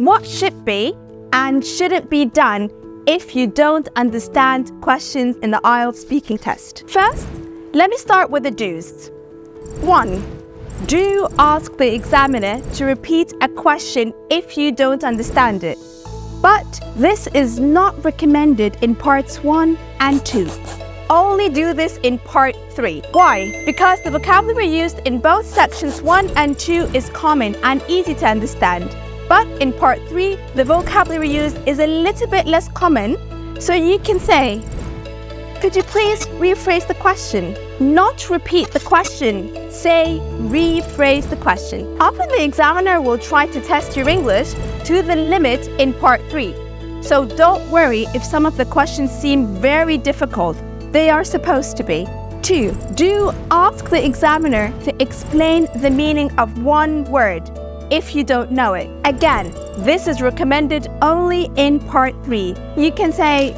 What should be and shouldn't be done if you don't understand questions in the IELTS speaking test? First, let me start with the do's. 1. Do ask the examiner to repeat a question if you don't understand it. But this is not recommended in parts 1 and 2. Only do this in part 3. Why? Because the vocabulary used in both sections 1 and 2 is common and easy to understand. But in part 3, the vocabulary used is a little bit less common, so you can say, could you please rephrase the question? Not repeat the question. Say, rephrase the question. Often the examiner will try to test your English to the limit in part 3. So don't worry if some of the questions seem very difficult. They are supposed to be. 2. Do ask the examiner to explain the meaning of one word if you don't know it. Again, this is recommended only in part 3. You can say,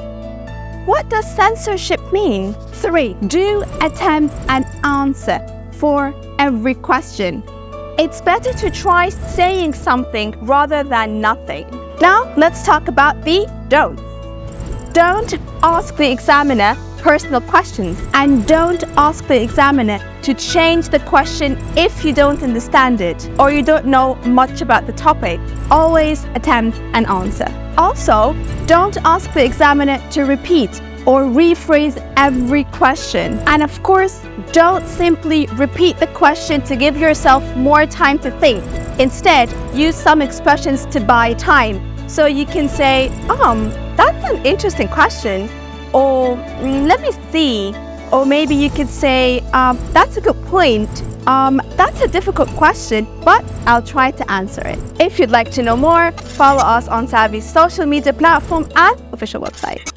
what does censorship mean? 3. Do attempt an answer for every question. It's better to try saying something rather than nothing. Now, let's talk about the don'ts. Don't ask the examiner personal questions, and don't ask the examiner to change the question if you don't understand it or you don't know much about the topic. Always attempt an answer. Also, don't ask the examiner to repeat or rephrase every question. And of course, don't simply repeat the question to give yourself more time to think. Instead, use some expressions to buy time. So you can say, that's an interesting question. Or let me see. Or maybe you could say, that's a good point. That's a difficult question, but I'll try to answer it. If you'd like to know more, follow us on Savvy's social media platform and official website.